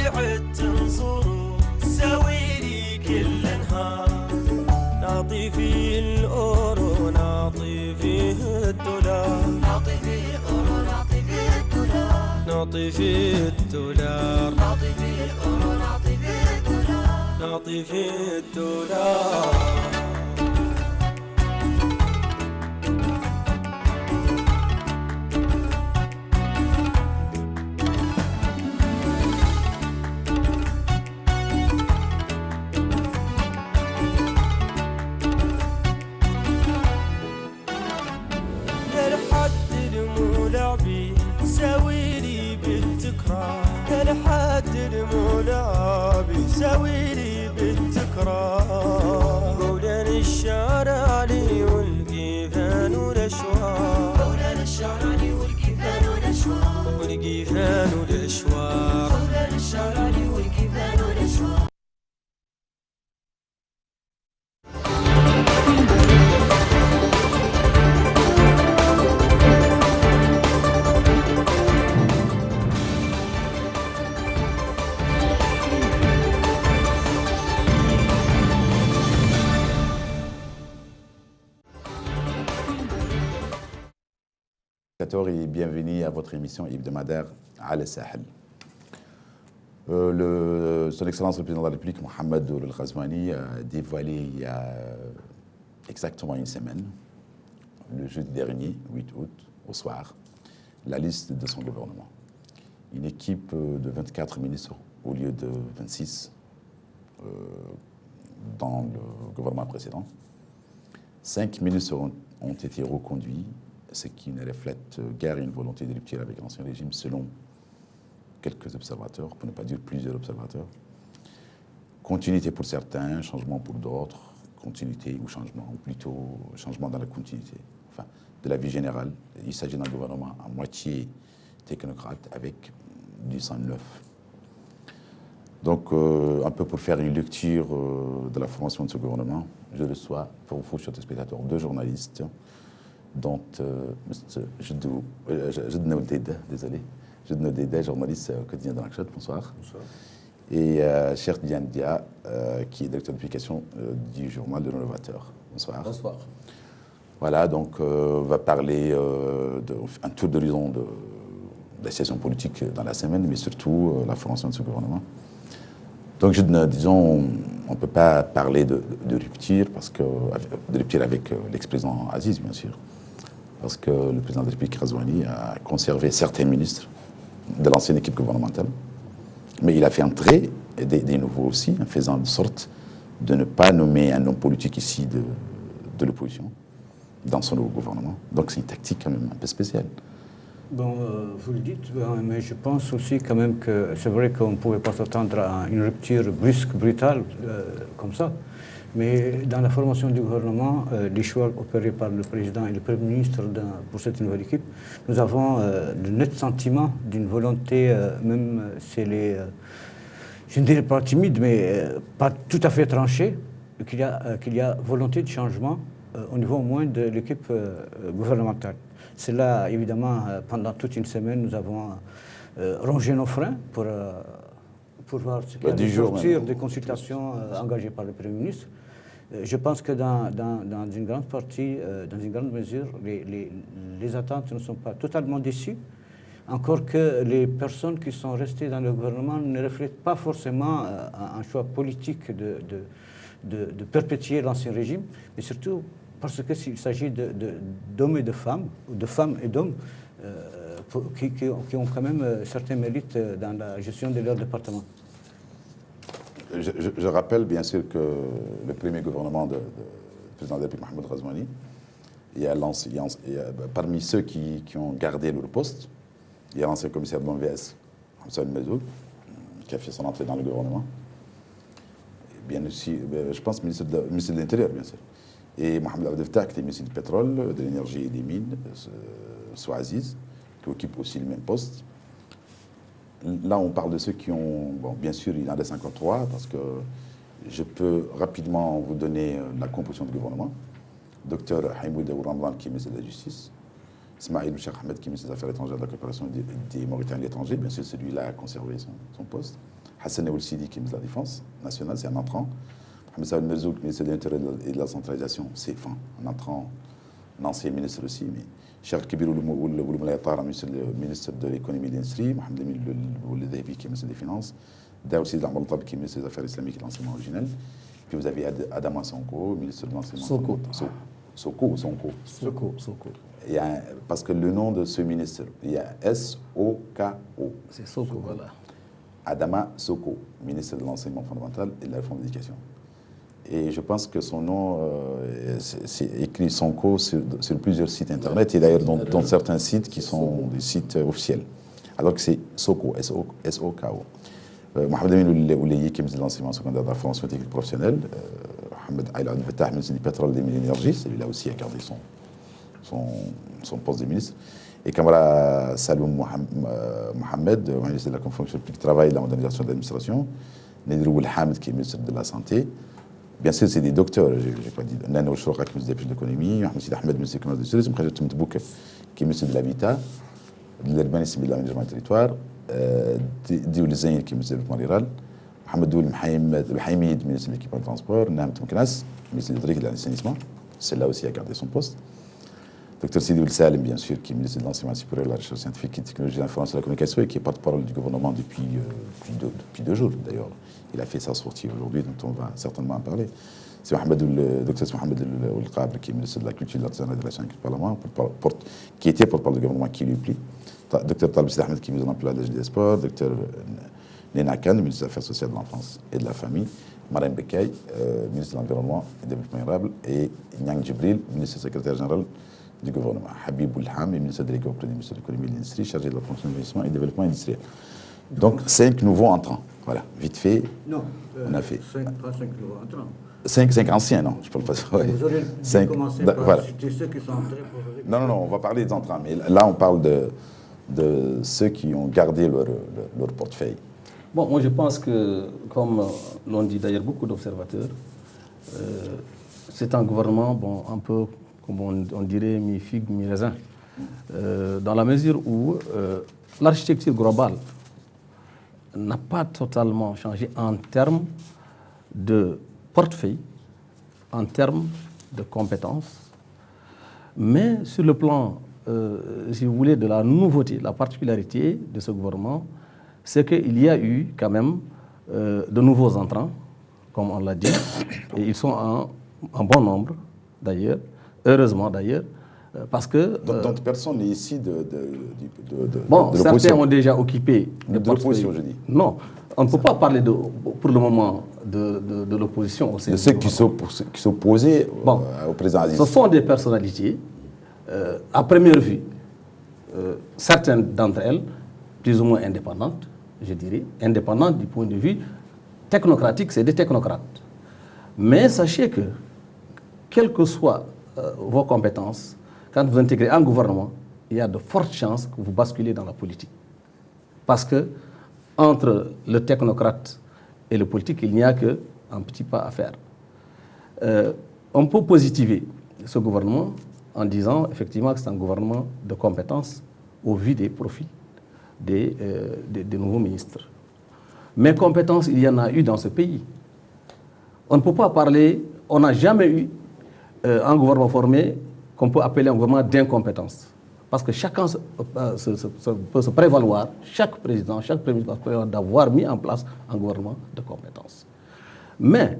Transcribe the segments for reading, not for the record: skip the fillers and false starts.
عد تنظروا سويلي كل نهار نعطي فيه الأورو نعطي فيه الدولار نعطي فيه الأورو نعطي فيه الدولار نعطي فيه الدولار نعطي فيه الأورو نعطي فيه الدولار نعطي فيه الدولار سويلي بالتكرار لحد الملعب سويلي بالتكرار قولان الشعراني والقيفان والاشوار قولان الشعراني والقيفان والاشوار والقيفان والاشوار قولان الشعراني والقيفان والاشوار Et bienvenue à votre émission hebdomadaire Al Sahel. Son Excellence le Président de la République, Mohamed Ould Ghazouani, a dévoilé il y a exactement une semaine, le jeudi dernier, 8 août, au soir, la liste de son gouvernement. Une équipe de 24 ministres au lieu de 26 dans le gouvernement précédent. 5 ministres ont été reconduits, ce qui ne reflète guère une volonté de rupture avec l'ancien régime, selon quelques observateurs, pour ne pas dire plusieurs observateurs. Continuité pour certains, changement pour d'autres, continuité ou changement, ou plutôt changement dans la continuité, enfin, de la vie générale. Il s'agit d'un gouvernement à moitié technocrate avec du sang neuf. Donc, un peu pour faire une lecture de la formation de ce gouvernement, je reçois, pour vous, chers téléspectateurs, 2 journalistes, dont Jedna Ould, désolé, Jedna Ould, journaliste quotidien de Nouakchott, bonsoir. Bonsoir. Et Cheikh Diane Dia, qui est directeur de publication du journal Le Novateur. Bonsoir. Bonsoir. Voilà, donc on va parler d'un tour d'horizon de la situation politique dans la semaine, mais surtout la formation de ce gouvernement. Donc, disons, on ne peut pas parler de rupture, de rupture avec l'ex-président Aziz, bien sûr. Parce que le président de la République, Ghazouani, a conservé certains ministres de l'ancienne équipe gouvernementale. Mais il a fait entrer des nouveaux aussi, en faisant de sorte de ne pas nommer un homme politique ici de l'opposition dans son nouveau gouvernement. Donc c'est une tactique quand même un peu spéciale. Bon, vous le dites, mais je pense aussi quand même que c'est vrai qu'on ne pouvait pas s'attendre à une rupture brusque, brutale, comme ça. Mais dans la formation du gouvernement, les choix opérés par le président et le Premier ministre pour cette nouvelle équipe, nous avons le net sentiment d'une volonté, même si elle est, je ne dirais pas timide, mais pas tout à fait tranchée, qu'il y a volonté de changement au niveau au moins de l'équipe gouvernementale. C'est là, évidemment, pendant toute une semaine, nous avons rongé nos freins pour voir ce qu'il y a de sortir des consultations engagées par le Premier ministre. Je pense que dans une grande partie, dans une grande mesure, les attentes ne sont pas totalement déçues. Encore que les personnes qui sont restées dans le gouvernement ne reflètent pas forcément un choix politique de perpétuer l'ancien régime, mais surtout parce qu'il s'agit d'hommes et de femmes, ou de femmes et d'hommes, qui ont quand même certains mérites dans la gestion de leur département. Je rappelle bien sûr que le premier gouvernement du président de la République, Mohamed Ghazouani, parmi ceux qui ont gardé leur poste, il y a l'ancien commissaire de l'OMVS, Hamza Mazouk, qui a fait son entrée dans le gouvernement. Et bien aussi, je pense, ministre de l'Intérieur, bien sûr. Et Mohamed Abdel Fattah, qui était ministre du Pétrole, de l'Énergie et des Mines, soit Aziz, qui occupe aussi le même poste. Là, on parle de ceux qui ont... Bon, bien sûr, il y en a 53, parce que je peux rapidement vous donner la composition du gouvernement. Docteur Haïmoud Ramadan, qui est ministre de la Justice. Ismaïl Cheikh Ahmed, qui est ministre des Affaires étrangères, de la coopération des Mauritaniens à l'étranger, bien sûr, celui-là a conservé son poste. Hassan Eoul Sidi, qui est ministre de la Défense nationale, c'est un entrant. Mohamed Saoud Merzouk, ministre de l'Intérieur et de la centralisation, c'est un entrant, un ancien ministre aussi, mais Cheikh Kibir Ouloumoulaye Tara, ministre de l'économie et de l'industrie, Mohamed Lamine Ouledebi, qui est ministre des Finances, Daoud Sid Ahmed Tab, qui est ministre des Affaires islamiques et de l'enseignement originel. Puis vous avez Adama Sonko, ministre de l'enseignement. Sonko. Parce que le nom de ce ministre, il y a S-O-K-O. C'est Soko, voilà. Adama Soko, ministre de l'enseignement fondamental et de la réforme de l'éducation. Et je pense que son nom, c'est écrit Sonko sur plusieurs sites internet, et d'ailleurs dans certains sites qui sont des sites officiels. Alors que c'est Soko, S-O-K-O. Mohamed Amin Ouleye, qui est ministre de l'enseignement secondaire de la formation technique professionnelle. Mohamed Aïl Al-Fatah, ministre du pétrole et de l'énergie, celui-là aussi a gardé son poste de ministre. Et Kamara Saloum Mohamed, ministre de la fonction publique, travail et de la modernisation de l'administration. Nedrou El-Hamid, qui est ministre de la Santé. Bien sûr, c'est des docteurs, je n'ai pas dit. Nano Chourak, ministre de l'économie. Mohamed Sid Ahmed, ministre du commerce et du tourisme. Khajet Mtbouk, qui est ministre de l'habitat, de l'urbanisme et de l'aménagement du territoire. Dioul Zayn, qui est ministre du développement rural. Mohamed Oul Hamid, ministre de l'équipement de transport. Naam Toumknas, ministre de l'hydraulique et de l'assainissement. Celle-là aussi a gardé son poste. Dr Sidi Ould Salim, bien sûr, qui est ministre de l'enseignement supérieur, de la recherche scientifique et de technologie de l'information et de la communication et qui est porte-parole du gouvernement depuis 2 jours, d'ailleurs. Il a fait sa sortie aujourd'hui, dont on va certainement en parler. C'est Dr Mohamed Ould Qabr, qui est ministre de la culture, de l'artisanat et de la relations avec le Parlement, qui était porte-parole du gouvernement, qui lui plie. Dr Talib Sid Ahmed, qui est ministre de l'Emploi, de l'Agence des Sports. Dr Nena Khan, ministre des Affaires sociales de l'Enfance et de la Famille. Marem Bekay, ministre de l'Environnement et du Développement durable. Et Nyang Djibril, ministre secrétaire général du gouvernement. Habib Oulham, ministre délégué auprès du ministre de l'économie et de l'industrie, chargé de la promotion de l'investissement et du développement industriel. Donc 5 nouveaux entrants. Voilà, vite fait. Non, on a fait. 5 nouveaux entrants. 5 anciens, non, je ne parle pas de Ouais. Vous auriez dû commencer par citer ceux qui sont entrés pour... Non, on va parler des entrants, mais là on parle de ceux qui ont gardé leur portefeuille. Bon, moi je pense que, comme l'ont dit d'ailleurs beaucoup d'observateurs, c'est un gouvernement, bon, un peu, comme on dirait, mi-figue, mi-raisin, dans la mesure où l'architecture globale n'a pas totalement changé en termes de portefeuille, en termes de compétences, mais sur le plan, si vous voulez, de la nouveauté, la particularité de ce gouvernement, c'est qu'il y a eu quand même de nouveaux entrants, comme on l'a dit, et ils sont en bon nombre d'ailleurs, heureusement d'ailleurs, parce que... Donc personne n'est ici de bon, de certains ont déjà occupé... De l'opposition, je dis. Non, on ne peut pas parler pour le moment de l'opposition. De ceux qui s'opposaient au président Aziz. Ce sont des personnalités, à première vue, certaines d'entre elles, plus ou moins indépendantes, je dirais, indépendantes du point de vue technocratique, c'est des technocrates. Mais sachez que, quelles que soient vos compétences, quand vous intégrez un gouvernement, il y a de fortes chances que vous basculez dans la politique. Parce que entre le technocrate et le politique, il n'y a qu'un petit pas à faire. On peut positiver ce gouvernement en disant effectivement que c'est un gouvernement de compétences au vu des profits des nouveaux ministres. Mais compétences, il y en a eu dans ce pays. On ne peut pas parler, on n'a jamais eu un gouvernement formé qu'on peut appeler un gouvernement d'incompétence. Parce que chacun peut se prévaloir, chaque président, chaque premier ministre peut prévaloir d'avoir mis en place un gouvernement de compétences. Mais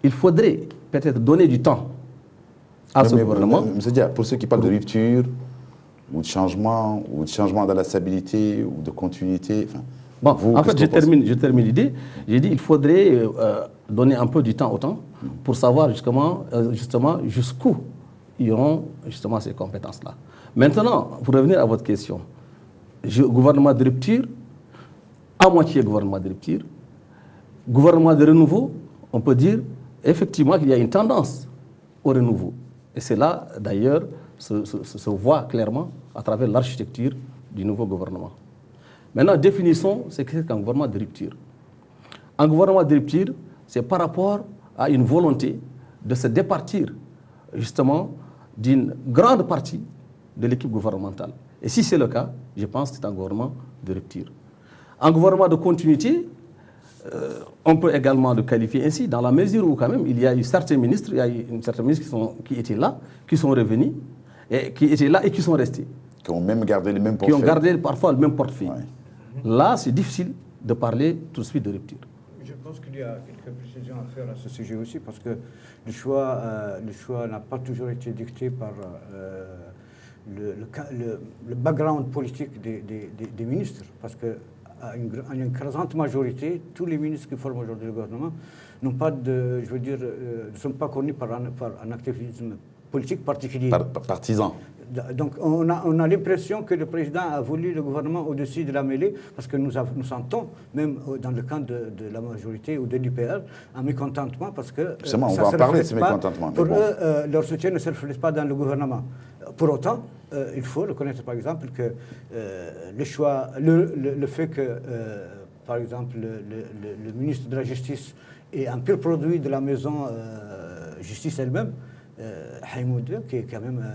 il faudrait peut-être donner du temps à ce gouvernement. C'est-à-dire, pour ceux qui parlent de rupture, ou de changement dans la stabilité, ou de continuité, enfin, bon, en fait, je termine l'idée. J'ai dit qu'il faudrait donner un peu du temps au temps pour savoir justement jusqu'où iront justement ces compétences-là. Maintenant, pour revenir à votre question, gouvernement de rupture, à moitié gouvernement de rupture, gouvernement de renouveau, on peut dire effectivement qu'il y a une tendance au renouveau. Et c'est là, d'ailleurs, se voit clairement à travers l'architecture du nouveau gouvernement. Maintenant, définissons ce qu'est qu'un gouvernement de rupture. Un gouvernement de rupture, c'est par rapport à une volonté de se départir justement d'une grande partie de l'équipe gouvernementale. Et si c'est le cas, je pense que c'est un gouvernement de rupture. Un gouvernement de continuité, on peut également le qualifier ainsi, dans la mesure où quand même il y a eu certains ministres, qui étaient là, qui sont revenus, et qui étaient là et qui sont restés. Qui ont même gardé les mêmes portefeuilles. Qui ont gardé parfois le même portefeuille. Ouais. Là, c'est difficile de parler tout de suite de rupture. Je pense qu'il y a quelques précisions à faire à ce sujet aussi, parce que le choix n'a pas toujours été dicté par le background politique des ministres, parce que à une écrasante majorité, tous les ministres qui forment aujourd'hui le gouvernement n'ont pas de, je veux dire, ne sont pas connus par un activisme politique particulier. Partisan. Donc on a l'impression que le président a voulu le gouvernement au-dessus de la mêlée, parce que nous sentons, même dans le camp de la majorité ou de l'UPR, un mécontentement, parce que on va en parler de ce mécontentement. Pour eux, leur soutien ne se reflète pas dans le gouvernement. Pour autant, il faut reconnaître par exemple que le fait que, par exemple, le ministre de la Justice est un pur produit de la maison justice elle-même, Haïmoud, qui est quand même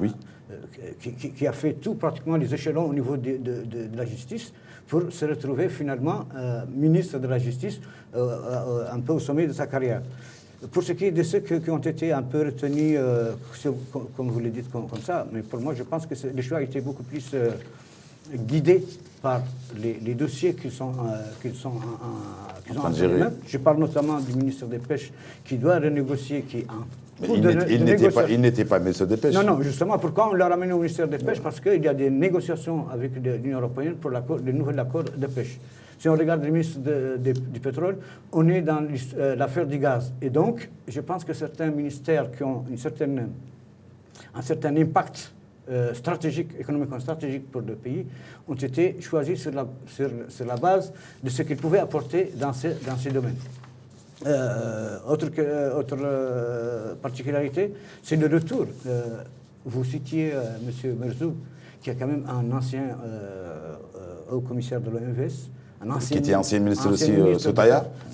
oui. Qui a fait tout pratiquement les échelons au niveau de la justice pour se retrouver finalement ministre de la Justice un peu au sommet de sa carrière. Pour ce qui est de ceux qui ont été un peu retenus, comme vous le dites comme ça, mais pour moi je pense que le choix a été beaucoup plus guidé par les dossiers qu'ils ont en gérer. Je parle notamment du ministre des Pêches qui doit renégocier, il n'était pas ministre des Pêches. Non, justement, pourquoi on l'a ramené au ministère des Pêches? Parce qu'il y a des négociations avec l'Union européenne pour le nouvel accord de pêche. Si on regarde le ministre du pétrole, on est dans l'affaire du gaz. Et donc, je pense que certains ministères qui ont un certain impact stratégique, économiquement stratégique pour le pays, ont été choisis sur la base de ce qu'ils pouvaient apporter dans ces domaines. Autre particularité, c'est le retour. Vous citiez M. Merzoug, qui est quand même un ancien haut commissaire de l'OMVS, qui était ancien ministre aussi,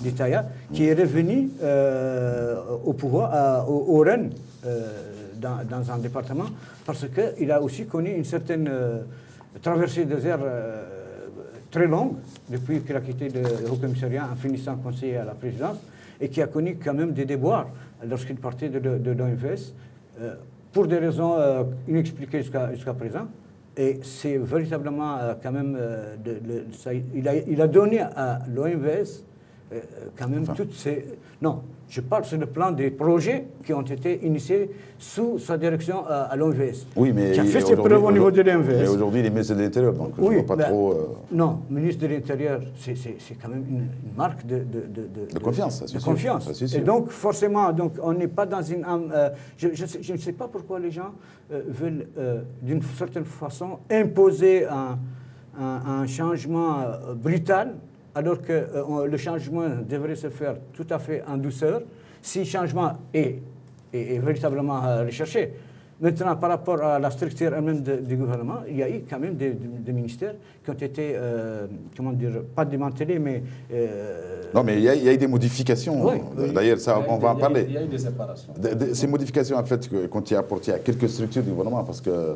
d'Itaïa, qui est revenu au pouvoir, au Rennes, dans un département, parce qu'il a aussi connu une certaine traversée des airs très longue, depuis qu'il a quitté le haut commissariat en finissant conseiller à la présidence, et qui a connu quand même des déboires lorsqu'il partait de l'OMVS, pour des raisons inexpliquées jusqu'à présent. Et c'est véritablement quand même... il a donné à l'OMVS quand même toutes ces... Non, je parle sur le plan des projets qui ont été initiés sous sa direction à l'OMVS. Oui, mais qui a fait ses preuves au niveau de l'OMVS. Mais aujourd'hui, il est ministre de l'Intérieur, donc oui, je ne vois pas trop... Non, ministre de l'Intérieur, c'est quand même une marque de confiance. De confiance. Et donc, forcément, on n'est pas dans une... je ne sais pas pourquoi les gens veulent, d'une certaine façon, imposer un changement brutal, alors que le changement devrait se faire tout à fait en douceur, si le changement est véritablement recherché. Maintenant, par rapport à la structure elle-même du gouvernement, il y a eu quand même des ministères qui ont été, comment dire, pas démantelés, mais... Non, mais il y a eu des modifications. Oui, d'ailleurs, ça, on va en parler. Il y a eu des séparations. Ces modifications, en fait, qu'on y a apportées à quelques structures du gouvernement, parce que...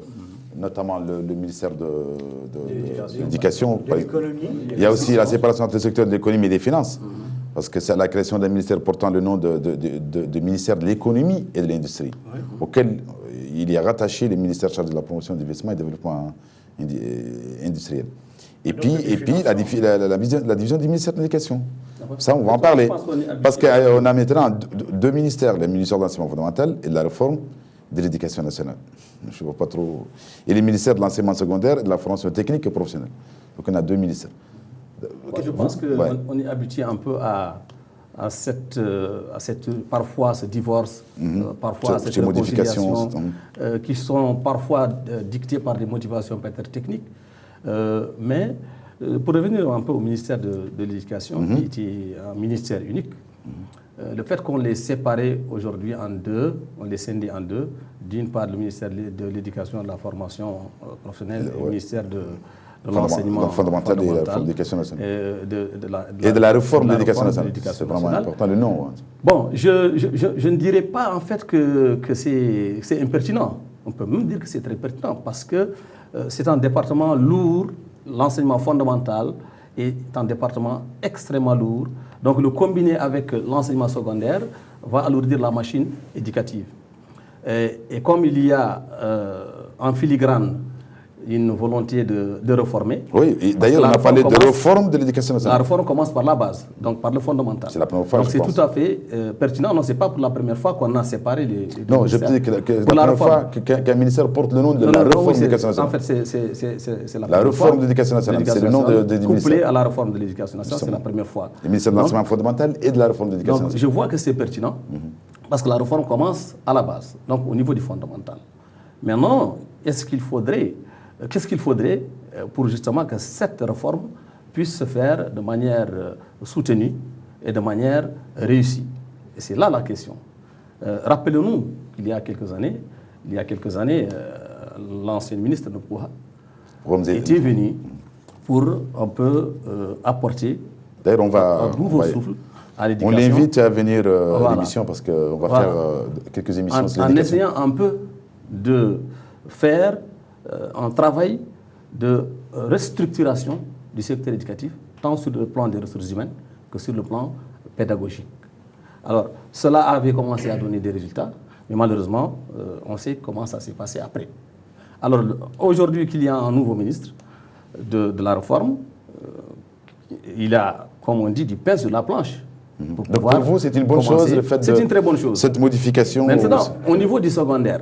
notamment le ministère de l'Éducation. Il y a aussi la séparation entre le secteur de l'économie et des finances, parce que c'est la création d'un ministère portant le nom de ministère de l'économie et de l'industrie, auquel il y a rattaché le ministère chargé de la promotion de l'investissement et du développement industriel. Et puis la division du ministère de l'Éducation. Ça, on va en parler. Parce qu'on a maintenant deux ministères, le ministère de l'enseignement fondamental et de la réforme de l'éducation nationale. Je ne vois pas trop. Et les ministères de l'enseignement secondaire et de la formation technique et professionnelle. Donc on a deux ministères. Okay. Je pense qu'on est habitué un peu à cette parfois ce divorce, parfois cette modifications qui sont parfois dictées par des motivations peut-être techniques. Mais pour revenir un peu au ministère de l'Éducation, qui était un ministère unique, le fait qu'on les séparait aujourd'hui en deux, on les scindait en deux, d'une part le ministère de l'Éducation et de la formation professionnelle et le ministère de l'enseignement fondamental et de la l'éducation nationale. Et de la réforme de l'éducation nationale. C'est vraiment important le nom. Bon, je ne dirais pas en fait que c'est impertinent. On peut même dire que c'est très pertinent parce que c'est un département lourd, l'enseignement fondamental est un département extrêmement lourd. Donc le combiner avec l'enseignement secondaire va alourdir la machine éducative. Et comme il y a en filigrane une volonté de réformer. Oui, d'ailleurs, on a parlé de réforme de l'éducation nationale. La réforme commence par la base, donc par le fondamental. C'est la première fois, donc c'est tout à fait pertinent. Non, ce n'est pas pour la première fois qu'on a séparé les deux non, je dis que c'est la première fois qu'un ministère porte le nom de la réforme de l'éducation nationale. En fait, c'est la réforme de l'éducation nationale. C'est le nom du ministère. Couplé à la réforme de l'éducation nationale, c'est la première fois. Le ministère de l'enseignement fondamental et de la réforme de l'éducation nationale. Je vois que c'est pertinent parce que la réforme commence à la base, donc au niveau du fondamental. Maintenant, qu'est-ce qu'il faudrait pour justement que cette réforme puisse se faire de manière soutenue et de manière réussie? Et c'est là la question. Rappelez-nous qu'il y a quelques années, l'ancien ministre Nopouha était venu pour un peu apporter un nouveau souffle à l'éducation. On l'invite à venir à l'émission parce qu'on va faire quelques émissions sur l'éducation. En essayant un peu de faire un travail de restructuration du secteur éducatif, tant sur le plan des ressources humaines que sur le plan pédagogique. Alors, cela avait commencé à donner des résultats, mais malheureusement, on sait comment ça s'est passé après. Alors, aujourd'hui qu'il y a un nouveau ministre de la réforme, il a, comme on dit, du pain sur la planche. Donc pour vous, c'est une bonne chose, le fait de... C'est une très bonne chose. Cette modification... Maintenant, au niveau du secondaire,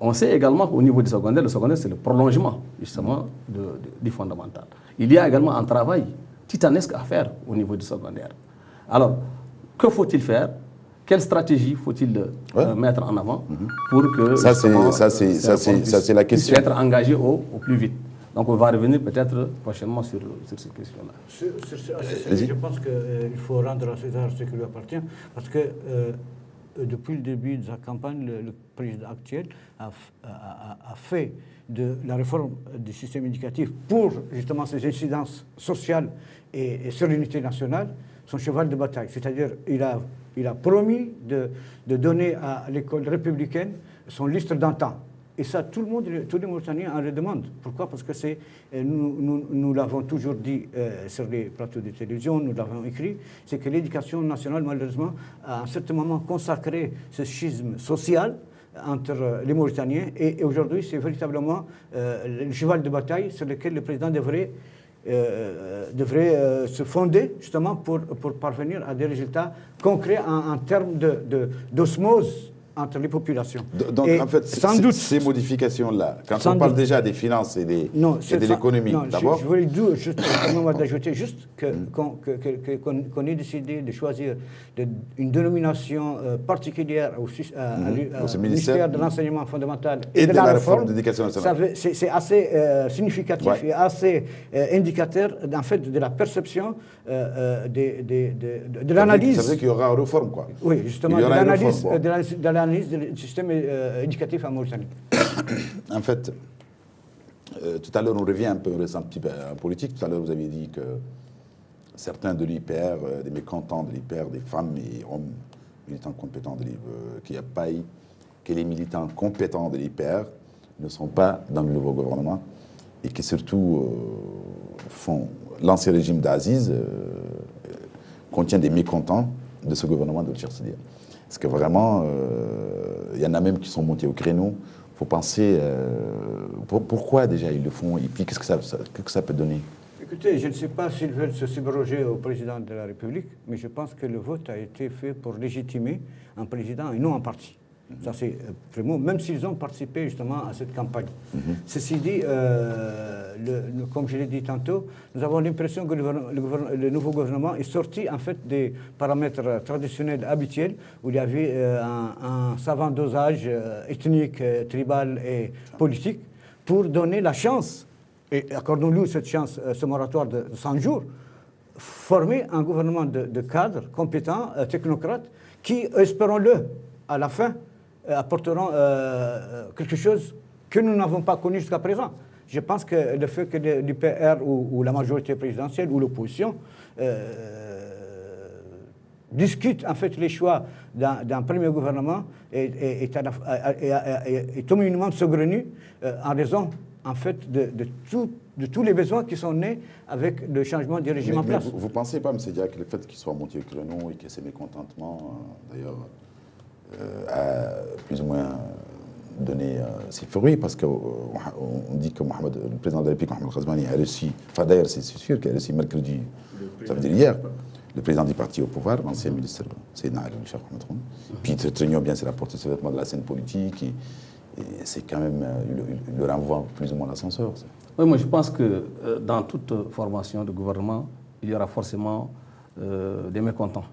on sait également qu'au niveau du secondaire, le secondaire, c'est le prolongement, justement, du fondamental. Il y a également un travail titanesque à faire au niveau du secondaire. Alors, que faut-il faire? Quelle stratégie faut-il mettre en avant pour que ça c'est la question. Être engagé au plus vite. Donc on va revenir peut-être prochainement sur ces questions-là. Je pense qu'il faut rendre à César ce qui lui appartient, parce que depuis le début de sa campagne, le président actuel a fait de la réforme du système éducatif pour justement ses incidences sociales et sur l'unité nationale son cheval de bataille. C'est-à-dire il a promis de donner à l'école républicaine son lustre d'antan. Et ça, tous les Mauritaniens en le demandent. Pourquoi? Parce que nous l'avons toujours dit sur les plateaux de télévision, nous l'avons écrit, c'est que l'éducation nationale, malheureusement, a à un certain moment consacré ce schisme social entre les Mauritaniens. Et aujourd'hui, c'est véritablement le cheval de bataille sur lequel le président devrait se fonder justement pour parvenir à des résultats concrets en termes d'osmose entre les populations. Donc, en fait, ces modifications-là, quand on parle déjà des finances et de l'économie, d'abord... Je voulais juste d'ajouter juste qu'on ait décidé de choisir une dénomination particulière au ministère de l'enseignement fondamental et de la réforme de l'éducation nationale. C'est assez significatif et assez indicateur, en fait, de la perception de l'analyse. Ça veut dire qu'il y aura une réforme, quoi. Oui, justement, de l'analyse du système éducatif en Mauritanie. En fait, tout à l'heure, on revient un petit peu en politique. Tout à l'heure, vous avez dit que certains de l'IPR, des mécontents de l'IPR, des femmes et hommes militants compétents de l'IPR, que les militants compétents de l'IPR ne sont pas dans le nouveau gouvernement et que surtout l'ancien régime d'Aziz contient des mécontents de ce gouvernement de Cheikh Sidia. Parce que vraiment, il y en a même qui sont montés au créneau. Il faut penser pourquoi déjà ils le font et puis qu'est-ce que ça peut donner. Écoutez, je ne sais pas s'ils veulent se subroger au président de la République, mais je pense que le vote a été fait pour légitimer un président et non un parti. Ça, c'est vraiment, même s'ils ont participé justement à cette campagne. Ceci dit, comme je l'ai dit tantôt, nous avons l'impression que le nouveau gouvernement est sorti en fait des paramètres traditionnels habituels où il y avait un savant dosage ethnique, tribal et politique pour donner la chance, et accordons-nous cette chance, ce moratoire de 100 jours, former un gouvernement de cadres compétents, technocrates, qui, espérons-le, à la fin, apporteront quelque chose que nous n'avons pas connu jusqu'à présent. Je pense que le fait que l'UPR ou la majorité présidentielle ou l'opposition discute en fait les choix d'un premier gouvernement est au minimum saugrenu en raison en fait de tous les besoins qui sont nés avec le changement du régime en place. Vous ne pensez pas, M. Dia, que le fait qu'il soit monté au créneau et que ces mécontentements, d'ailleurs, a plus ou moins donné ses fruits, parce qu'on dit que le président de la République, Mohamed Ghazouani, a reçu, enfin d'ailleurs c'est sûr qu'il a reçu mercredi, ça veut dire hier, le président du parti au pouvoir, l'ancien ministre Seydina Ali Cheikh Mohamed Roun. Puis cette réunion, bien, c'est rapporté sévèrement de la scène politique, et c'est quand même, il le renvoie plus ou moins à l'ascenseur. Oui, moi je pense que dans toute formation de gouvernement, il y aura forcément des mécontents.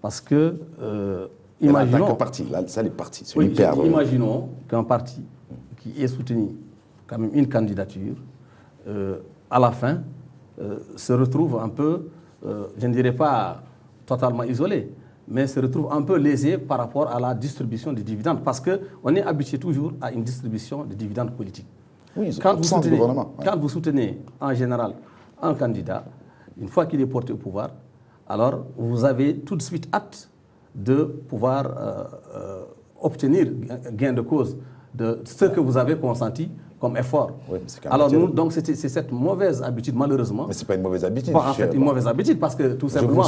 Parce que, imaginons... En tant que parti, là, ça les partis, c'est oui, imaginons qu'un parti qui ait soutenu quand même une candidature, à la fin, se retrouve un peu, je ne dirais pas totalement isolé, mais se retrouve un peu lésé par rapport à la distribution des dividendes, parce qu'on est habitué toujours à une distribution de dividendes politiques. Oui, quand vous soutenez en général un candidat, une fois qu'il est porté au pouvoir, alors vous avez tout de suite hâte de pouvoir obtenir gain de cause de ce que vous avez consenti comme effort. Oui, alors nous, donc c'est cette mauvaise habitude, malheureusement. Mais ce n'est pas une mauvaise habitude. En fait, une mauvaise habitude, parce que tout simplement,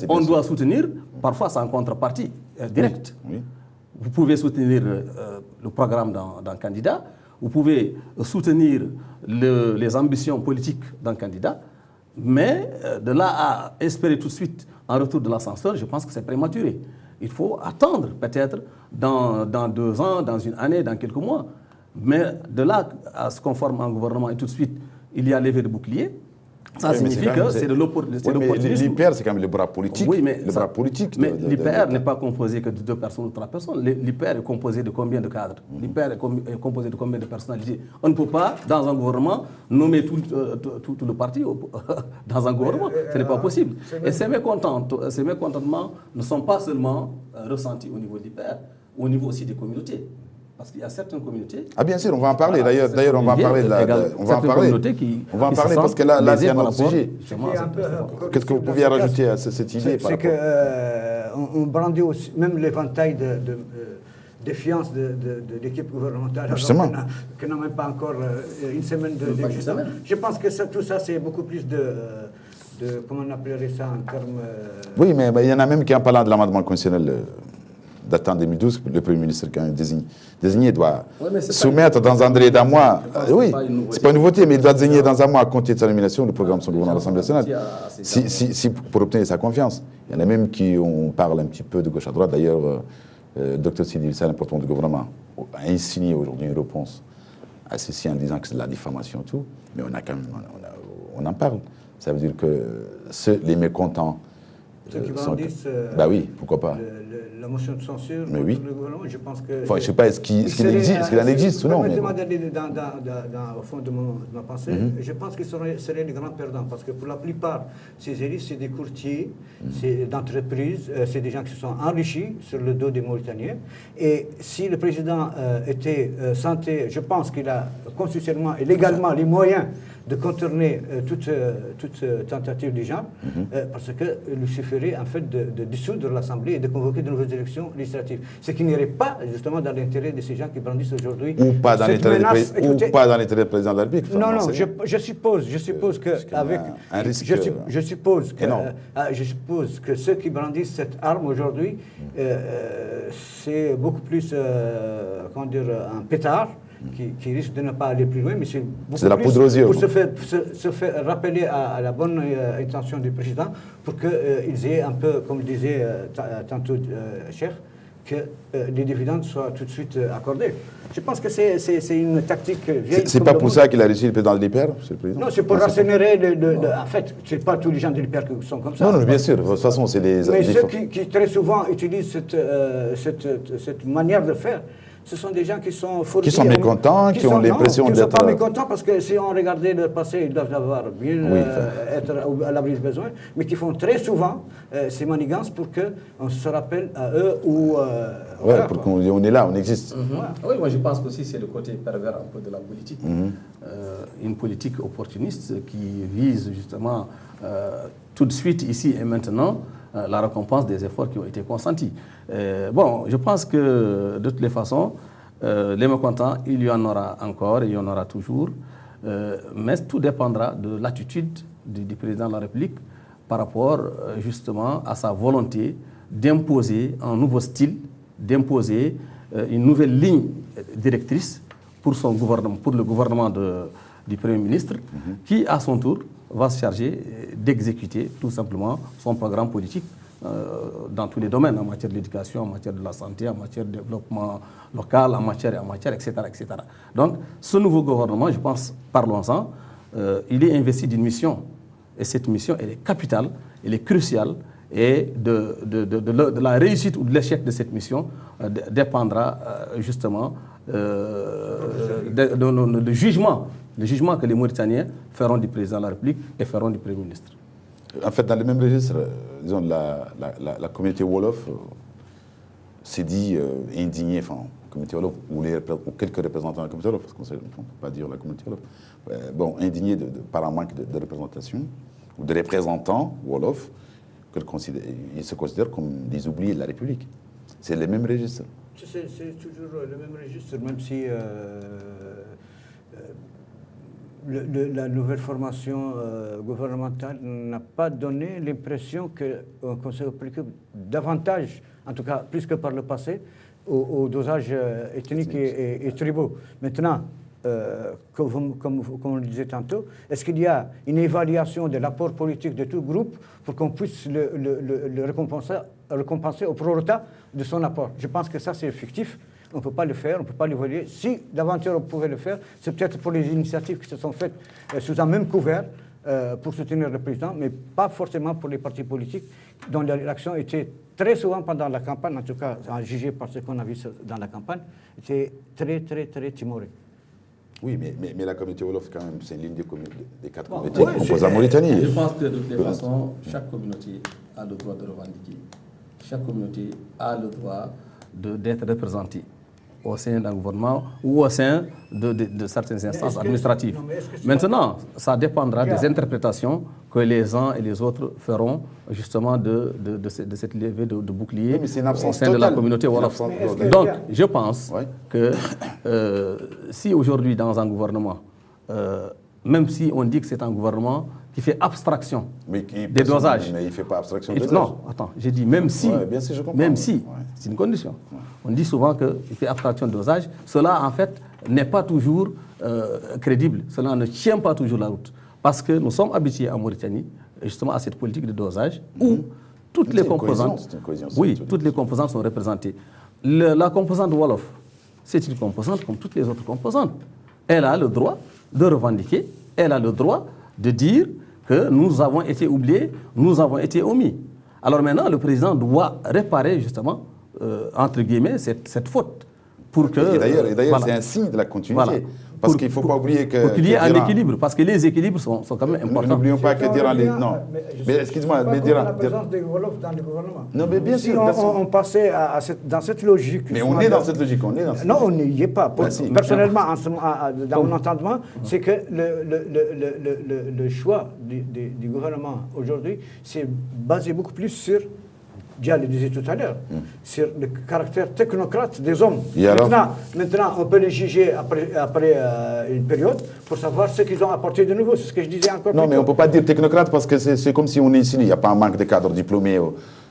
on doit soutenir, parfois sans contrepartie directe. Oui. Vous pouvez soutenir le programme d'un candidat, vous pouvez soutenir les ambitions politiques d'un candidat, mais de là à espérer tout de suite un retour de l'ascenseur, je pense que c'est prématuré. Il faut attendre peut-être dans 2 ans, dans une année, dans quelques mois. Mais de là à se conformer en gouvernement et tout de suite, il y a levé de bouclier, ça signifie que c'est de l'opportunisme. L'IPR, c'est quand même le bras politique. Oui, mais mais l'IPR n'est pas composé que de 2 personnes ou 3 personnes. L'IPR est composé de combien de cadres? L'IPR est composé de combien de personnalités? On ne peut pas, dans un gouvernement, nommer tout le parti dans un gouvernement. Ce n'est pas possible. Et ces mécontentements ne sont pas seulement ressentis au niveau de l'IPR, au niveau aussi des communautés. Parce qu'il y a certaines communautés... Ah bien sûr, on va en parler. D'ailleurs, on va en parler. On va en parler parce que là c'est un autre sujet. Qu'est-ce que vous pouviez rajouter à cette idée? C'est qu'on brandit aussi, même l'éventail de défiance de l'équipe gouvernementale, qui n'a même pas encore une semaine d'existence. Je pense que tout ça, c'est beaucoup plus de... Comment on appellerait ça en termes... Oui, mais il y en a même qui, en parlant de l'amendement constitutionnel datant 2012, le Premier ministre quand même désigné doit soumettre dans un délai d'un mois. Oui, c'est pas une nouveauté, mais il doit désigner dans un mois à compter de sa nomination le programme de son gouvernement à l'Assemblée nationale, pour obtenir sa confiance. Il y en a même qui parle un petit peu de gauche à droite. D'ailleurs, Dr Sidi Issa, porte du gouvernement, a insigné aujourd'hui une réponse à ceci en disant que c'est de la diffamation et tout, mais on en parle. Ça veut dire que les mécontents ceux qui brandissent bah oui, pourquoi pas. La motion de censure contre le gouvernement, je pense que... Enfin, je ne sais pas, est-ce qu'il en existe ou non? Permettez-moi d'aller au fond de ma pensée. Je pense qu'ils seraient les grands perdants, parce que pour la plupart, ces élites, c'est des courtiers, c'est d'entreprises, c'est des gens qui se sont enrichis sur le dos des Mauritaniens. Et si le président était santé, je pense qu'il a constitutionnellement et légalement les moyens de contourner toute tentative du genre, parce qu'il lui suffirait en fait de dissoudre l'Assemblée et de convoquer de nouvelles élections législatives. Ce qui n'irait pas justement dans l'intérêt de ces gens qui brandissent aujourd'hui. Ou pas dans l'intérêt du président de la République. Non, non, je suppose que avec un risque. Je suppose que ceux qui brandissent cette arme aujourd'hui, c'est beaucoup plus comment dire, un pétard. Qui risque de ne pas aller plus loin, mais c'est beaucoup la poudre aux yeux, pour se faire rappeler à la bonne intention du président, pour qu'ils aient un peu, comme le disait tantôt Cheikh, que les dividendes soient tout de suite accordés. Je pense que c'est une tactique vieille. C'est pas pour ça qu'il a réussi le président de l'IPR, monsieur le président? Non, c'est pour rassénérer en fait, c'est pas tous les gens de l'IPR qui sont comme ça. Non, bien sûr, de toute façon, c'est les... Mais ceux qui très souvent utilisent cette manière de faire, ce sont des gens qui sont fournis, qui sont mécontents, qui ont l'impression d'être... Ils ne sont pas mécontents parce que si on regardait le passé, ils doivent avoir bien être à l'abri du besoin, mais qui font très souvent ces manigances pour qu'on se rappelle à eux ou... voilà, pour qu'on est là, on existe. Oui, moi je pense aussi que c'est le côté pervers un peu de la politique. Une politique opportuniste qui vise justement tout de suite, ici et maintenant, la récompense des efforts qui ont été consentis. Bon, je pense que de toutes les façons, les mécontents, il y en aura encore et il y en aura toujours, mais tout dépendra de l'attitude du président de la République par rapport justement à sa volonté d'imposer un nouveau style, d'imposer une nouvelle ligne directrice pour son gouvernement, pour le gouvernement du Premier ministre, qui à son tour va se charger d'exécuter tout simplement son programme politique dans tous les domaines, en matière de l'éducation, en matière de la santé, en matière de développement local, en matière, etc., etc. Donc, ce nouveau gouvernement, je pense, parlons-en, il est investi d'une mission. Et cette mission, elle est capitale, elle est cruciale, et de la réussite ou de l'échec de cette mission dépendra justement le jugement que les Mauritaniens feront du président de la République et feront du Premier ministre. En fait, dans le même registre, disons, la communauté Wolof s'est dit indignée, enfin, la communauté Wolof, ou quelques représentants de la communauté Wolof, parce qu'on ne peut pas dire la communauté Wolof, bon, indignée par un manque de représentation, ou de représentants Wolof, ils se considèrent comme des oubliés de la République. C'est le même registre. C'est toujours le même registre, même si la nouvelle formation gouvernementale n'a pas donné l'impression qu'on conseil occupe davantage, en tout cas plus que par le passé, au dosage ethnique et tribaux. Maintenant, comme on le disait tantôt, est-ce qu'il y a une évaluation de l'apport politique de tout groupe pour qu'on puisse le récompenser au prorata de son apport? Je pense que ça, c'est fictif. On ne peut pas le faire, on ne peut pas l'évaluer. Si d'aventure on pouvait le faire, c'est peut-être pour les initiatives qui se sont faites sous un même couvert pour soutenir le président, mais pas forcément pour les partis politiques dont l'action était très souvent pendant la campagne, en tout cas, à juger par ce qu'on a vu dans la campagne, était très, très, très timorée. Oui, mais la communauté Wolof, quand même, c'est l'une des quatre communautés qui composent la Mauritanie. Je pense que de toutes les façons, chaque communauté a le droit de revendiquer. Chaque communauté a le droit d'être représentée au sein d'un gouvernement ou au sein de certaines instances administratives. Maintenant, ça dépendra des interprétations que les uns et les autres feront justement de cette levée de bouclier au sein de la communauté Wolof. Donc, je pense que si aujourd'hui dans un gouvernement, même si on dit que c'est un gouvernement qui fait abstraction des dosages. Mais il ne fait pas abstraction des dosages. Non, attends, j'ai dit même si, c'est une condition. On dit souvent qu'il fait abstraction de dosage. Cela, en fait, n'est pas toujours crédible. Cela ne tient pas toujours la route. Parce que nous sommes habitués en Mauritanie, justement, à cette politique de dosage où toutes les composantes, toutes les composantes sont représentées. La composante Wolof, c'est une composante comme toutes les autres composantes. Elle a le droit de revendiquer, elle a le droit de dire que nous avons été oubliés, nous avons été omis. Alors maintenant, le président doit réparer justement, entre guillemets, cette faute. Pour que, et d'ailleurs, c'est un signe de la continuité. Voilà. Parce qu'il ne faut pas oublier que... Pour qu'il y ait un équilibre, parce que les équilibres sont quand même importants. N'oublions pas que durant les... Non, mais excuse-moi, mais durant... la présence des Wolof dans le gouvernement. Non, mais bien sûr. On passait dans cette logique. Mais on est dans cette logique, Non, on n'y est pas. Personnellement, dans mon entendement, c'est que le choix du gouvernement aujourd'hui, c'est basé beaucoup plus sur... Dia le disait tout à l'heure, sur le caractère technocrate des hommes. Maintenant, on peut les juger après une période pour savoir ce qu'ils ont apporté de nouveau. C'est ce que je disais encore plus tôt. Non, mais on ne peut pas dire technocrate parce que c'est comme si on est ici. Il n'y a pas un manque de cadres diplômés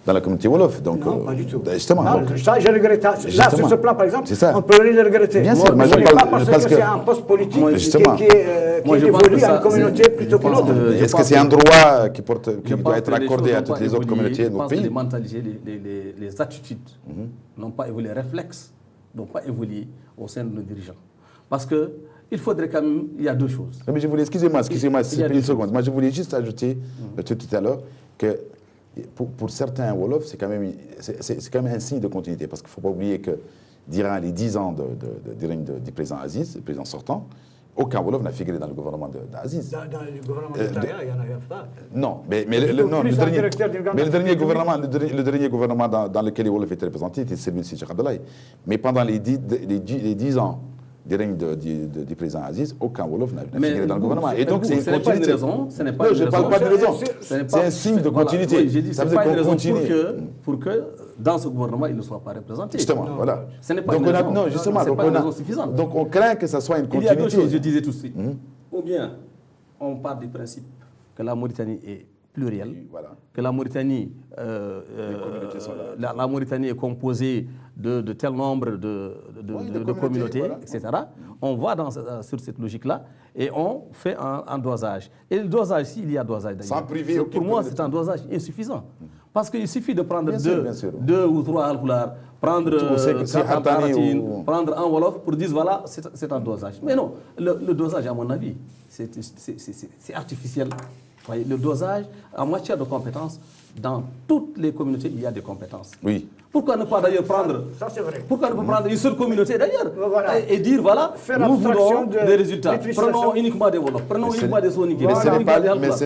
dans la communauté Wolof. Donc, non, pas du tout. Justement. Non, ça, je regrette. Là, sur ce plan, par exemple, on peut le regretter. Bien sûr, mais ce n'est pas parce que c'est un poste politique qui évolue à une communauté plutôt que l'autre. Est-ce que c'est un droit qui doit être accordé à toutes les autres communautés de notre pays? Les mentalités, les attitudes n'ont pas évolué, les réflexes n'ont pas évolué au sein de nos dirigeants. Parce qu'il faudrait quand même, il y a deux choses. Non, mais je voulais, excusez-moi, une seconde. Moi, je voulais juste ajouter tout à l'heure que pour certains Wolof, c'est quand même un signe de continuité. Parce qu'il ne faut pas oublier que durant les 10 ans du règne du président Aziz, le président sortant, aucun Wolof n'a figuré dans le gouvernement d'Aziz. Dans le gouvernement d'Aziz, il n'y en avait pas. Non, mais le dernier gouvernement dans lequel les Wolof étaient représentés était celui de Cheikh Abdoulaye. Mais pendant les 10 ans du règne du président Aziz, aucun Wolof n'a figuré dans le gouvernement. Et donc, ce n'est pas une raison. Ce n'est pas non, une je ne parle pas de raison. C'est un signe de continuité. Voilà, oui, j'ai dit, ça veut dire qu'on continue. Pour que dans ce gouvernement, il ne soit pas représenté. Justement, voilà. Ce n'est pas une raison. Non, justement, c'est pas une raison suffisante. Donc on craint que ça soit une continuité. Il y a deux choses, je disais tout de suite. Ou bien, on part du principe que la Mauritanie est plurielle, voilà. que la Mauritanie, la Mauritanie est composée de tel nombre de communautés, voilà. Etc. On va sur cette logique-là et on fait un dosage. Et le dosage, s'il y a dosage d'ailleurs, pour moi, c'est un dosage insuffisant. Parce qu'il suffit de prendre deux ou trois alcoulards, prendre prendre un Wolof pour dire voilà, c'est un dosage. Mais non, le dosage, à mon avis, c'est artificiel. Voyez, le dosage, en matière de compétences, dans toutes les communautés, il y a des compétences. Oui. Pourquoi ne pas d'ailleurs prendre, ça, c'est vrai. Pourquoi ne pas prendre une seule communauté d'ailleurs, voilà. et dire voilà, nous voulons des résultats. Prenons uniquement des Wolofs, prenons uniquement des Soniques. Mais ce